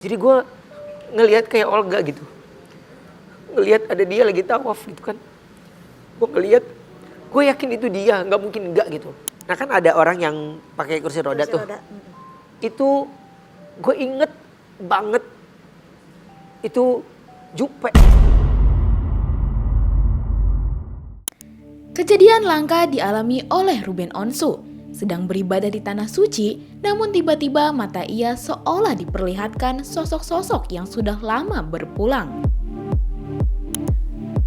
Jadi gue ngelihat kayak Olga gitu. Ngelihat ada dia lagi tawaf gitu kan. Gue ngelihat, gue yakin itu dia, nggak mungkin enggak gitu. Nah kan ada orang yang pakai kursi roda tuh. Itu gue inget banget itu Jupe. Kejadian langka dialami oleh Ruben Onsu. Sedang beribadah di tanah suci, namun tiba-tiba mata ia seolah diperlihatkan sosok-sosok yang sudah lama berpulang.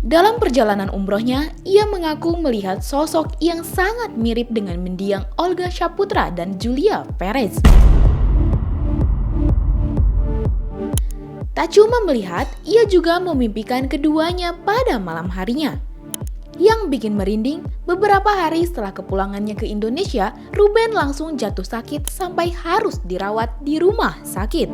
Dalam perjalanan umrohnya, ia mengaku melihat sosok yang sangat mirip dengan mendiang Olga Saputra dan Julia Perez. Tak cuma melihat, ia juga memimpikan keduanya pada malam harinya. Yang bikin merinding, beberapa hari setelah kepulangannya ke Indonesia, Ruben langsung jatuh sakit sampai harus dirawat di rumah sakit.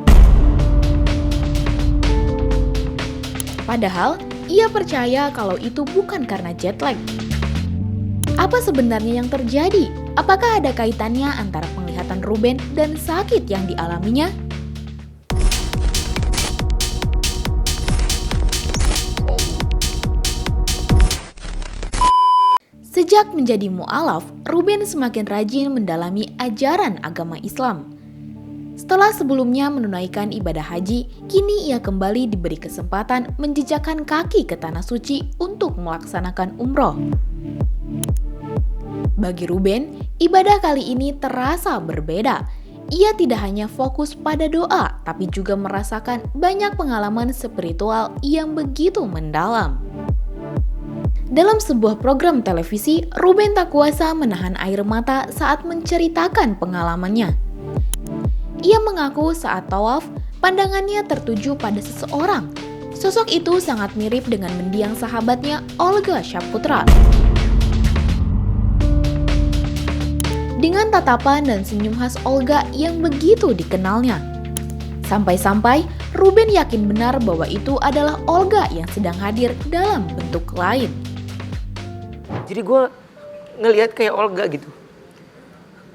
Padahal, ia percaya kalau itu bukan karena jet lag. Apa sebenarnya yang terjadi? Apakah ada kaitannya antara penglihatan Ruben dan sakit yang dialaminya? Sejak menjadi mu'alaf, Ruben semakin rajin mendalami ajaran agama Islam. Setelah sebelumnya menunaikan ibadah haji, kini ia kembali diberi kesempatan menjejakkan kaki ke tanah suci untuk melaksanakan umroh. Bagi Ruben, ibadah kali ini terasa berbeda. Ia tidak hanya fokus pada doa, tapi juga merasakan banyak pengalaman spiritual yang begitu mendalam. Dalam sebuah program televisi, Ruben tak kuasa menahan air mata saat menceritakan pengalamannya. Ia mengaku saat tawaf, pandangannya tertuju pada seseorang. Sosok itu sangat mirip dengan mendiang sahabatnya Olga Saputra. Dengan tatapan dan senyum khas Olga yang begitu dikenalnya. Sampai-sampai Ruben yakin benar bahwa itu adalah Olga yang sedang hadir dalam bentuk lain. Jadi gue ngelihat kayak Olga gitu.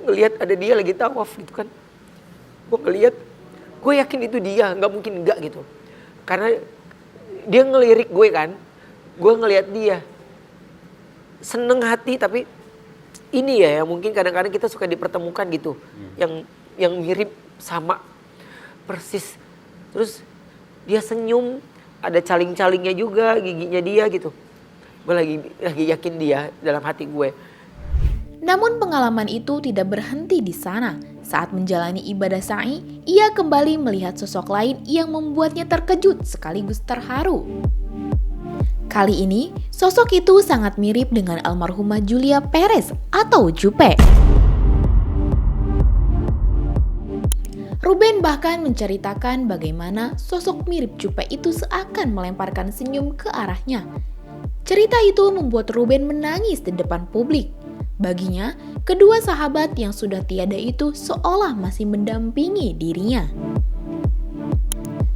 Ngelihat ada dia lagi tawaf gitu kan. Gue ngelihat, gue yakin itu dia, nggak mungkin enggak gitu. Karena dia ngelirik gue kan. Gue ngelihat dia. Seneng hati tapi ini ya yang mungkin kadang-kadang kita suka dipertemukan gitu. Yang mirip sama persis. Terus dia senyum, ada caling-calingnya juga, giginya dia gitu. Gue lagi yakin dia dalam hati gue. Namun pengalaman itu tidak berhenti di sana. Saat menjalani ibadah sa'i, ia kembali melihat sosok lain yang membuatnya terkejut sekaligus terharu. Kali ini, sosok itu sangat mirip dengan almarhumah Julia Perez atau Jupe. Ruben bahkan menceritakan bagaimana sosok mirip Jupe itu seakan melemparkan senyum ke arahnya. Cerita itu membuat Ruben menangis di depan publik. Baginya, kedua sahabat yang sudah tiada itu seolah masih mendampingi dirinya.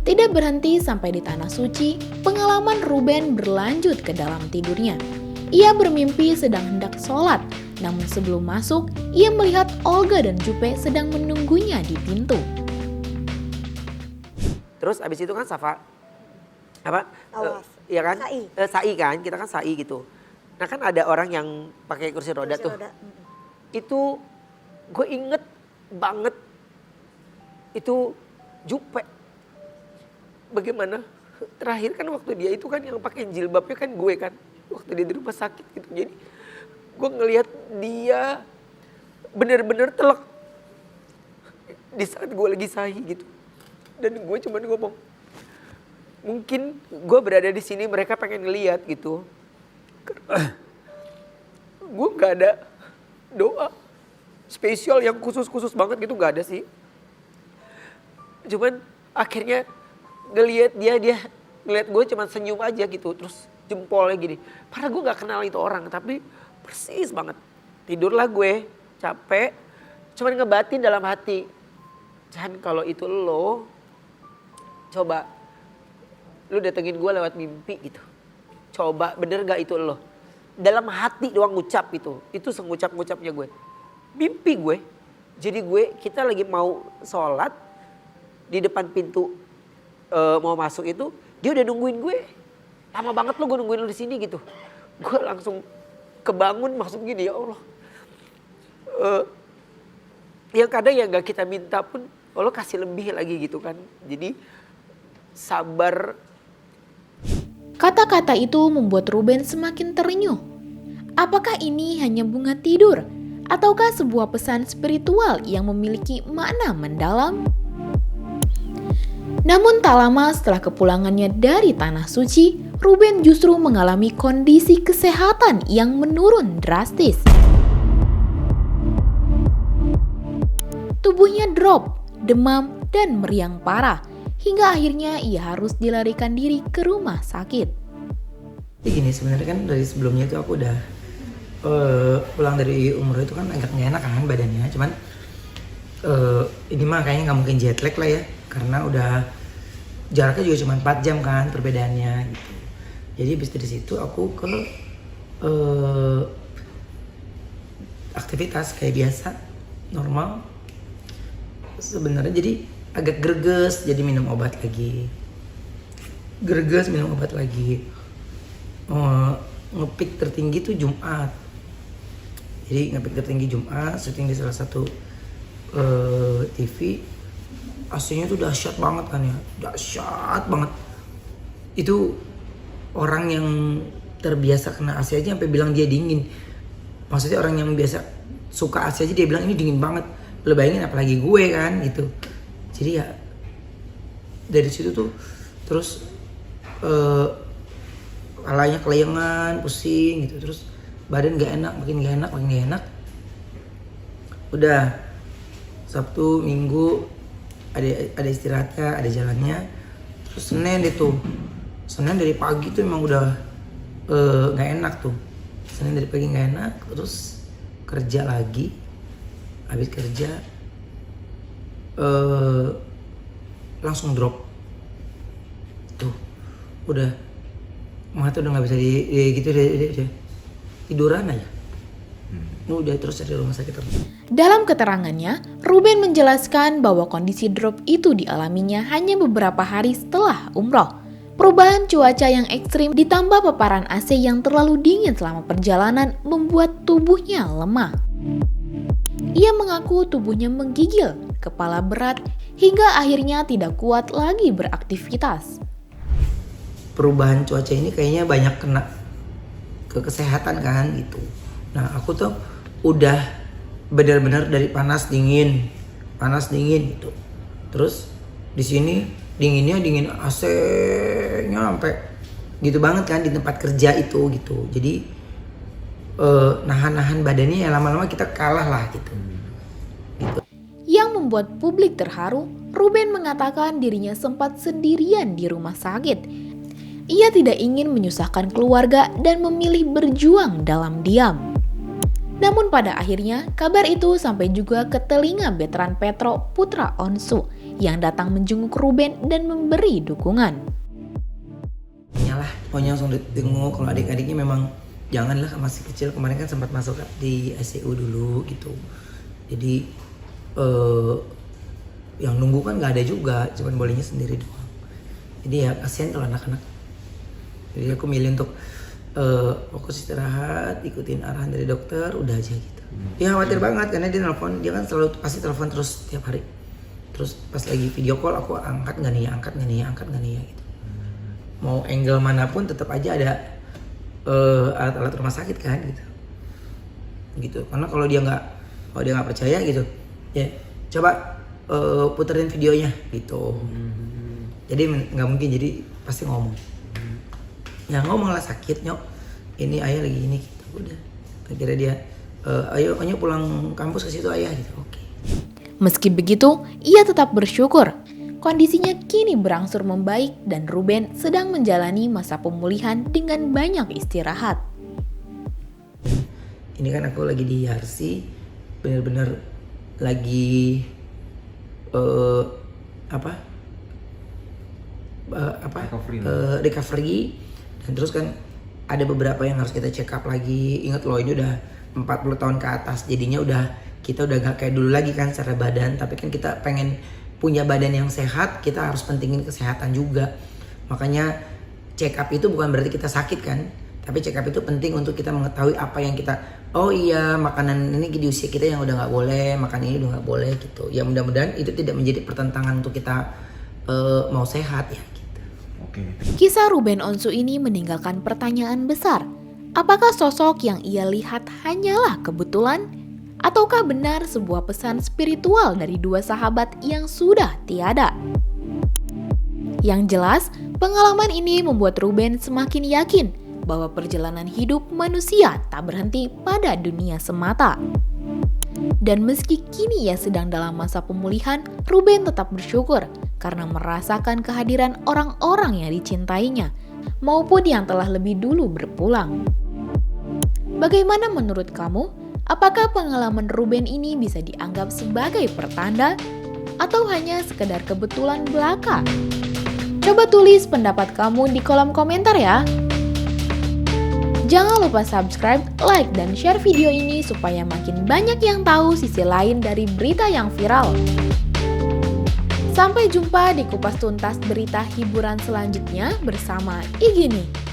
Tidak berhenti sampai di tanah suci, pengalaman Ruben berlanjut ke dalam tidurnya. Ia bermimpi sedang hendak sholat, namun sebelum masuk, ia melihat Olga dan Jupe sedang menunggunya di pintu. Terus abis itu kan Tawaf. Iya kan? Sa'i. Sa'i kan, kita kan sa'i gitu. Nah kan ada orang yang pakai kursi roda tuh. Itu gue inget banget itu Jupe. Bagaimana terakhir kan waktu dia itu kan yang pakai jilbabnya kan gue kan. Waktu dia di rumah sakit gitu. Jadi gue ngelihat dia bener-bener telak. Di saat gue lagi sa'i gitu. Dan gue cuman ngomong, mungkin gue berada di sini mereka pengen ngeliat gitu. Gue nggak ada doa spesial yang khusus banget gitu, nggak ada sih. Cuman akhirnya ngeliat dia ngeliat gue cuman senyum aja gitu, terus jempolnya gini. Padahal gue nggak kenal itu orang, tapi persis banget. Tidurlah gue, capek, cuman ngebatin dalam hati. Jangan kalau itu lo, coba lu datengin gue lewat mimpi gitu. Coba bener gak itu lo? Dalam hati doang ngucap gitu. Itu sengucap-ngucapnya gue. Mimpi gue. Jadi kita lagi mau sholat di depan pintu mau masuk itu dia udah nungguin gue. Lama banget lo gue nungguin lo di sini gitu. Gue langsung kebangun maksud gini, ya Allah. Yang kadang ya gak kita minta pun Allah kasih lebih lagi gitu kan. Jadi sabar. Kata-kata itu membuat Ruben semakin terenyuh. Apakah ini hanya bunga tidur? Ataukah sebuah pesan spiritual yang memiliki makna mendalam? Namun tak lama setelah kepulangannya dari Tanah Suci, Ruben justru mengalami kondisi kesehatan yang menurun drastis. Tubuhnya drop, demam, dan meriang parah, hingga akhirnya ia harus dilarikan diri ke rumah sakit. Jadi gini, sebenarnya kan dari sebelumnya itu aku udah pulang dari umroh itu kan agak gak enak kan badannya, cuman ini mah kayaknya nggak mungkin jet lag lah ya, karena udah jaraknya juga cuma 4 jam kan perbedaannya gitu. Jadi habis dari situ aku ke aktivitas kayak biasa, normal. Sebenarnya jadi agak greges, jadi minum obat lagi. Greges, minum obat lagi. Ngepick tertinggi tuh Jumat. Jadi ngepick tertinggi Jumat, syuting di salah satu TV. AC-nya tuh dahsyat banget kan ya, dahsyat banget. Itu orang yang terbiasa kena AC aja sampai bilang dia dingin. Maksudnya orang yang biasa suka AC aja dia bilang ini dingin banget. Lo bayangin apalagi gue kan gitu. Jadi ya dari situ tuh terus kepalanya kelayangan, pusing gitu, terus badan gak enak, makin gak enak. Udah Sabtu, Minggu ada istirahatnya, ada jalannya. Terus Senin itu, Senin dari pagi tuh emang udah gak enak tuh. Senin dari pagi gak enak, terus kerja lagi. Habis kerja langsung drop. Tuh, udah mata udah gak bisa gitu deh. Tiduran aja. Udah terus dari rumah sakit terus. Dalam keterangannya, Ruben menjelaskan bahwa kondisi drop itu dialaminya hanya beberapa hari setelah umroh. Perubahan cuaca yang ekstrim ditambah paparan AC yang terlalu dingin selama perjalanan membuat tubuhnya lemah. Ia mengaku tubuhnya menggigil, kepala berat, hingga akhirnya tidak kuat lagi beraktivitas. Perubahan cuaca ini kayaknya banyak kena ke kesehatan kan gitu. Nah aku tuh udah benar-benar dari panas dingin gitu. Terus di sini dinginnya dingin AC-nya sampai gitu banget kan di tempat kerja itu gitu. Jadi nahan badannya ya lama-lama kita kalah lah gitu. Yang membuat publik terharu, Ruben mengatakan dirinya sempat sendirian di rumah sakit. Ia tidak ingin menyusahkan keluarga dan memilih berjuang dalam diam. Namun pada akhirnya, kabar itu sampai juga ke telinga Betran Petro, putra Onsu, yang datang menjenguk Ruben dan memberi dukungan. Iyalah, pokoknya langsung ditengok. Kalau adik-adiknya memang janganlah, masih kecil. Kemarin kan sempat masuk di ICU dulu gitu. Jadi yang nunggu kan nggak ada juga, cuma bolehnya sendiri doang. Jadi ya kasihan kalau anak-anak. Jadi aku milih untuk fokus istirahat, ikutin arahan dari dokter, udah aja gitu. Dia khawatir banget karena dia nelfon, dia kan selalu pasti telepon terus tiap hari. Terus pas lagi video call aku angkat nggak nih ya gitu. Mau angle manapun tetap aja ada alat-alat rumah sakit kan gitu. Karena kalau dia nggak percaya gitu, ya coba puterin videonya gitu. Jadi nggak mungkin, jadi pasti ngomong. Ya ngomong lah, sakit nyok, ini ayah lagi ini gitu. Udah akhirnya dia ayo pulang kampus ke situ ayah gitu. Oke. Meski begitu, ia tetap bersyukur. Kondisinya kini berangsur membaik dan Ruben sedang menjalani masa pemulihan dengan banyak istirahat. Ini kan aku lagi di Yarsi, bener-bener lagi recovery. Dan terus kan ada beberapa yang harus kita check up lagi. Ingat loh, ini udah 40 tahun ke atas, jadinya kita udah gak kayak dulu lagi kan secara badan. Tapi kan kita pengen punya badan yang sehat, kita harus pentingin kesehatan juga. Makanya check up itu bukan berarti kita sakit kan, tapi check up itu penting untuk kita mengetahui apa yang kita, oh iya makanan ini di usia kita yang udah nggak boleh, makan ini udah nggak boleh gitu. Ya mudah-mudahan itu tidak menjadi pertentangan untuk kita mau sehat ya gitu. Kisah Ruben Onsu ini meninggalkan pertanyaan besar. Apakah sosok yang ia lihat hanyalah kebetulan? Ataukah benar sebuah pesan spiritual dari dua sahabat yang sudah tiada? Yang jelas, pengalaman ini membuat Ruben semakin yakin bahwa perjalanan hidup manusia tak berhenti pada dunia semata. Dan meski kini ia sedang dalam masa pemulihan, Ruben tetap bersyukur karena merasakan kehadiran orang-orang yang dicintainya, maupun yang telah lebih dulu berpulang. Bagaimana menurut kamu? Apakah pengalaman Ruben ini bisa dianggap sebagai pertanda atau hanya sekedar kebetulan belaka? Coba tulis pendapat kamu di kolom komentar ya. Jangan lupa subscribe, like, dan share video ini supaya makin banyak yang tahu sisi lain dari berita yang viral. Sampai jumpa di kupas tuntas berita hiburan selanjutnya bersama Igini.